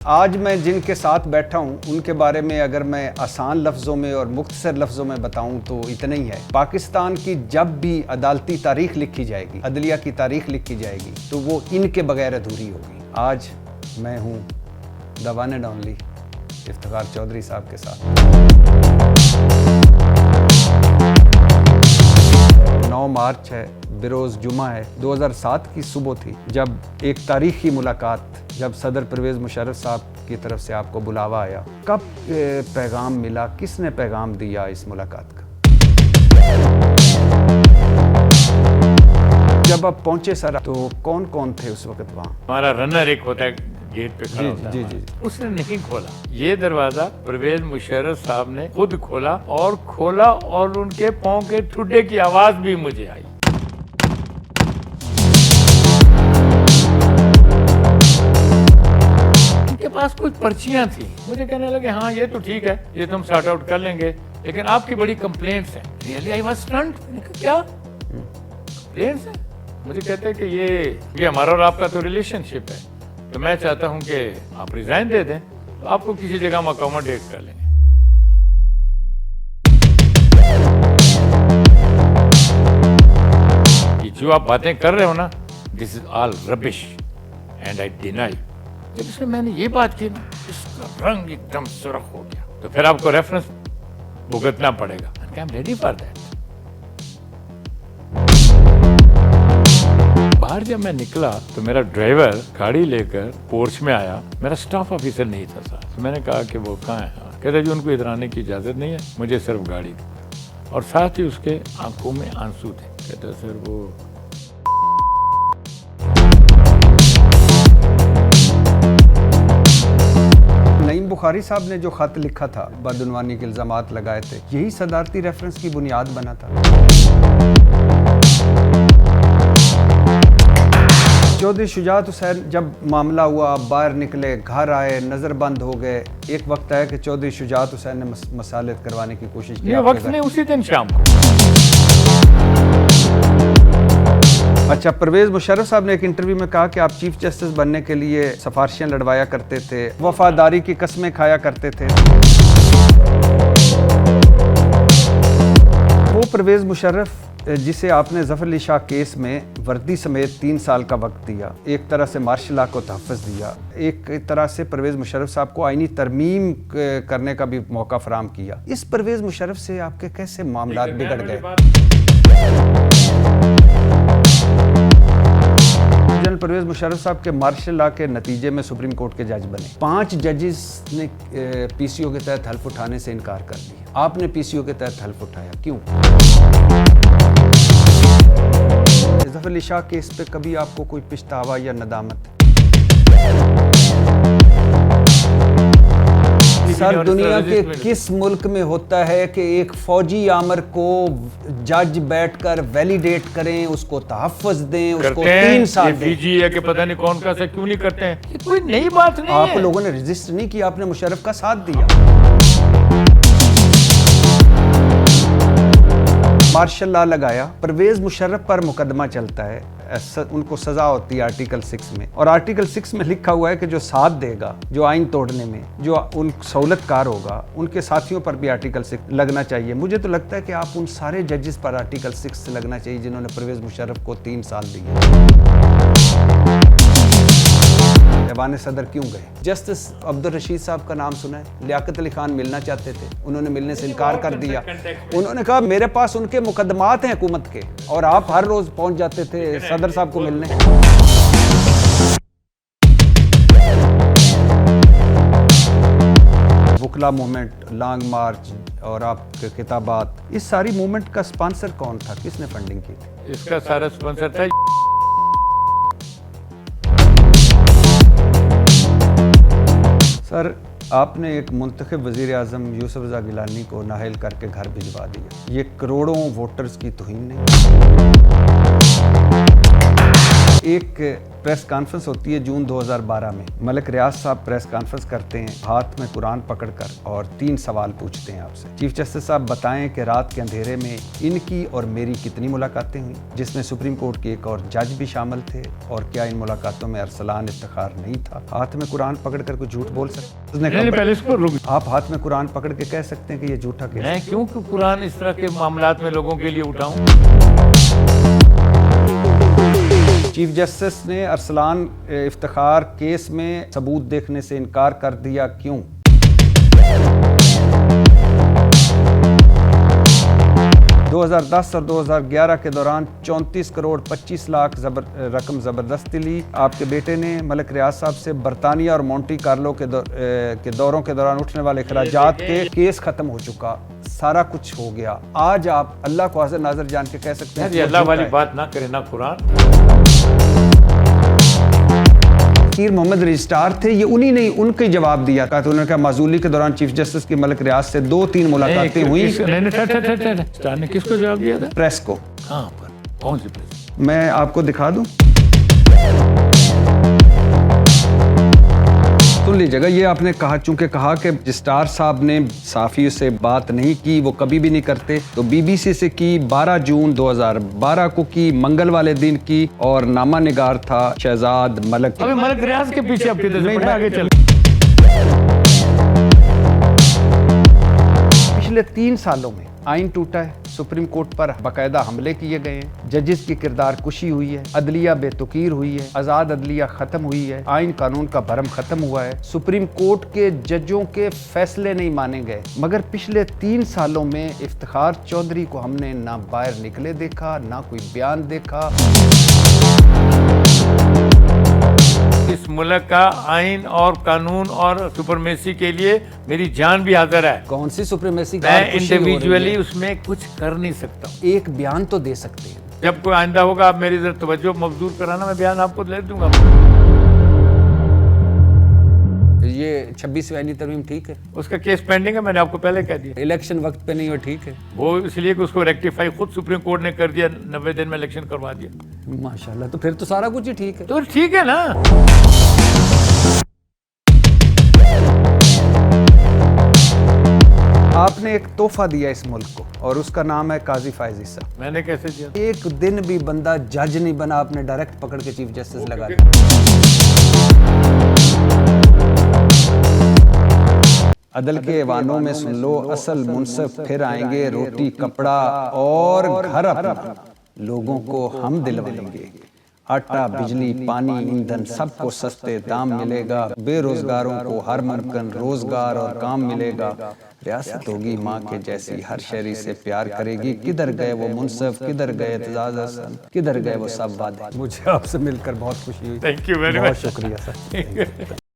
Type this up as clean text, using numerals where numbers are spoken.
आज मैं जिनके साथ बैठा हूँ उनके बारे में अगर मैं आसान लफ्ज़ों में और मुख्तसर लफ्ज़ों में बताऊँ तो इतना ही है। पाकिस्तान की जब भी अदालती तारीख लिखी जाएगी, अदलिया की तारीख लिखी जाएगी, तो वो इनके बगैर अधूरी होगी। आज मैं हूँ the one and only Iftikhar Chaudhry साहब के साथ। 9 मार्च है, बिरोज़ जुमा है। 2007 की सुबह थी जब एक तारीखी मुलाकात, जब सदर परवेज़ मुशर्रफ साहब की तरफ से आपको बुलावा आया। कब पैगाम मिला, किसने पैगाम दिया इस मुलाकात का? जब आप पहुंचे सर, तो कौन कौन थे उस वक्त वहाँ? हमारा रनर एक होता है गेट पे खड़ा होता है। जी। उसने नहीं खोला, ये दरवाजा परवेज मुशर्रफ साहब ने खुद खोला और उनके पाँव के ठुड्डे की आवाज भी मुझे आई। उनके पास कुछ पर्चियां थी, मुझे कहने लगे हाँ ये तो ठीक है, ये तुम सॉर्ट आउट कर लेंगे, लेकिन आपकी बड़ी कंप्लेंट्स हैं। Really I was stunned. क्या कंप्लेंट्स हैं? मुझे कहते हैं कि ये हमारा और आपका तो रिलेशनशिप है, तो मैं चाहता हूं कि आप रिजाइन दे दें, तो आपको किसी जगह हम अकोमोडेट कर लेंगे। ये जो आप बातें कर रहे हो ना, this is all rubbish and I deny. जब इसमें मैंने ये बात की ना, इसका रंग एकदम सुर्ख हो गया। तो फिर आपको रेफरेंस भुगतना पड़ेगा। I am ready for that. बाहर जब मैं निकला तो मेरा ड्राइवर गाड़ी लेकर पोर्च में आया। मेरा स्टाफ ऑफिसर नहीं था साहब। तो मैंने कहा कि वो कहाँ है? कहते जी उनको इधर आने की इजाज़त नहीं है, मुझे सिर्फ गाड़ी दो। और साथ ही उसके आंखों में आंसू थे। कहता सर वो नईम बुखारी साहब ने जो खत लिखा था, बदउनवानी के इल्जामात लगाए थे, यही सदारती रेफरेंस की बुनियाद बना था। चौधरी शुजात हुसैन जब मामला हुआ, बाहर निकले, घर आए, नज़रबंद हो गए। एक वक्त आया कि चौधरी शुजात हुसैन ने मसालत करवाने की कोशिश की। ये वक्त नहीं, उसी दिन शाम को। अच्छा, परवेज़ मुशर्रफ साहब ने एक इंटरव्यू में कहा कि आप चीफ जस्टिस बनने के लिए सिफारिशें लड़वाया करते थे, वफादारी की कस्में खाया करते थे। वो परवेज़ मुशर्रफ जिसे आपने ज़फ़र अली शाह केस में वर्दी समेत 3 साल का वक्त दिया, एक तरह से मार्शल लॉ को तहफ़्फ़ुज़ दिया, एक तरह से परवेज़ मुशर्रफ साहब को आईनी तरमीम करने का भी मौका फराम किया। इस परवेज़ मुशर्रफ से आपके कैसे मामलात बिगड़ गए? जनरल परवेज़ मुशर्रफ साहब के मार्शल लॉ के नतीजे में सुप्रीम कोर्ट के जज बने। 5 जजेस ने पीसीओ के तहत हल्फ उठाने से इनकार कर दिया। आपने पीसीओ के तहत हल्फ उठाया, क्यों? ज़फ़र अली शाह केस पे कभी आपको कोई पछतावा या नदामत? सर, दुनिया के किस मुल्क में होता है कि एक फौजी आमर को जज बैठकर वैलिडेट करें, उसको तहफ़्फ़ुज़ दें, उसको 3 साल दें? है कि पता नहीं कौन सा क्यों नहीं करते हैं। ये कोई नई बात नहीं है। आप लोगों ने रजिस्ट नहीं किया, आपने मुशर्रफ का साथ दिया। मार्शल लॉ लगाया, परवेज़ मुशर्रफ पर मुकदमा चलता है, उनको सज़ा होती है आर्टिकल 6 में। और आर्टिकल 6 में लिखा हुआ है कि जो साथ देगा, जो आइन तोड़ने में जो उन सहूलतकार होगा, उनके साथियों पर भी आर्टिकल 6 लगना चाहिए। मुझे तो लगता है कि आप उन सारे जजेस पर आर्टिकल 6 लगना चाहिए जिन्होंने परवेज़ मुशर्रफ को 3 साल दिए। ऐवान सदर क्यों गए? जस्टिस अब्दुल रशीद साहब का नाम सुना है? लियाकत अली खान मिलना चाहते थे, उन्होंने मिलने से इनकार कर दिया। उन्होंने कहा मेरे पास उनके मुकदमात हैं हुकूमत के, और आप हर रोज पहुंच जाते थे सदर साहब को मिलने। वकला मूवमेंट, लॉन्ग मार्च और आपके किताबात, इस सारी मूवमेंट का स्पॉन्सर कौन था? किसने फंडिंग की थी? इसका सारा स्पॉन्सर था सर, आपने एक मुंतखब वज़ीर आज़म यूसुफ रज़ा गिलानी को नाअहल करके घर भिजवा दिया। ये करोड़ों वोटर्स की तौहीन नहीं? एक प्रेस कॉन्फ्रेंस होती है जून 2012 में। मलिक रियाज साहब प्रेस कॉन्फ्रेंस करते हैं, हाथ में कुरान पकड़कर, और 3 सवाल पूछते हैं आपसे। चीफ जस्टिस साहब बताएं कि रात के अंधेरे में इनकी और मेरी कितनी मुलाकातें हुई, जिसमें सुप्रीम कोर्ट के एक और जज भी शामिल थे, और क्या इन मुलाकातों में अरसलान इफ्तिखार नहीं था? हाथ में कुरान पकड़कर कोई झूठ बोल सकते? उसने कहा, पहले इसको रुक। आप हाथ में कुरान पकड़ के कह सकते हैं कि ये झूठा केस है? मैं क्यों कुरान इस तरह के मामलात में लोगों के लिए उठाऊं? चीफ जस्टिस ने अरसलान इफ्तिखार केस में सबूत देखने से इनकार कर दिया, क्यों? दो 2010 और 2011 के दौरान 34 करोड़ 25 लाख रकम ज़बरदस्ती ली। आपके बेटे ने मलिक रियाज साहब से बरतानिया और मोंटी कार्लो के दौरों के दौरान उठने वाले खराजात के केस खत्म हो चुका, सारा कुछ हो गया। आज आप अल्लाह को हाज़िर नाज़िर जान के कह सकते हैं ये अल्लाह वाली बात ना करे ना कुरान। फकीर मोहम्मद रजिस्ट्रार थे, ये उन्हीं ने उनके जवाब दिया था। तो उन्होंने कहा माजूली के दौरान चीफ जस्टिस की मलिक रियाज से 2-3 मुलाकातें हुई। रजिस्ट्रार ने किसको जवाब दिया था? प्रेस को। कहाँ पर? कौन सी प्रेस? मैं आपको दिखा दूं, सुन लीजिएगा। ये आपने कहा, चूंकि कहा कि रजिस्ट्रार साहब ने साफियों से बात नहीं की, वो कभी भी नहीं करते, तो बीबीसी से की 12 जून 2012 को की, मंगल वाले दिन की, और नामा निगार था शहजाद मलिक। अबे मलिक रियाज के पीछे अब किधर से पढ़े? आगे चल। पिछले 3 सालों में आइन टूटा है, सुप्रीम कोर्ट पर बाकायदा हमले किए गए हैं, जजेस की किरदार कुशी हुई है, अदलिया बेतुकीर हुई है, आज़ाद अदलिया ख़त्म हुई है, आइन कानून का भरम ख़त्म हुआ है, सुप्रीम कोर्ट के जजों के फैसले नहीं माने गए। मगर पिछले 3 सालों में इफ्तिखार चौधरी को हमने ना बाहर निकले देखा, ना कोई बयान देखा। इस मुल्क का आइन और कानून और सुपरमेसी के लिए मेरी जान भी हाजिर है। कौन सी सुप्रीमेसी? मैं इंडिविजुअली उसमें कुछ कर नहीं सकता। एक बयान तो दे सकते हैं। जब कोई आइंदा होगा, आप मेरी जरा तवज्जो मबजूर कराना, मैं बयान आपको दे दूंगा। ये 26वीं आईनी तरमीम ठीक है? उसका केस पेंडिंग है, मैंने आपको पहले कह दिया। इलेक्शन वक्त पे नहीं हो, ठीक है? वो इसलिए कि उसको रेक्टिफाई खुद सुप्रीम कोर्ट ने कर दिया, 90 दिन में इलेक्शन करवा दिया। माशाल्लाह, तो फिर तो सारा कुछ ही ठीक है। तो ठीक है ना। आपने एक तोहफा दिया इस मुल्क को, और उसका नाम है काजी फायजी साहब। मैंने कैसे दिया? एक दिन भी बंदा जज नहीं बना, आपने डायरेक्ट पकड़ के चीफ जस्टिस लगा दिया। अदल के ऐवानों में सुन लो, असल मुनसिफ फिर आएंगे, रोटी कपड़ा और घर अपना लोगों को हम दिलवाएंगे। आटा बिजली पानी ईंधन सबको सस्ते दाम मिलेगा, बेरोजगारों को हर मुमकिन रोजगार और काम मिलेगा। रियासत होगी माँ के जैसी, हर शहरी से प्यार करेगी। किधर गए वो मुनसिफ, किधर गए एतजाज हसन, किधर गए वो सब वादे। मुझे आपसे मिलकर बहुत खुशी हुई। Thank you very much. बहुत शुक्रिया सर।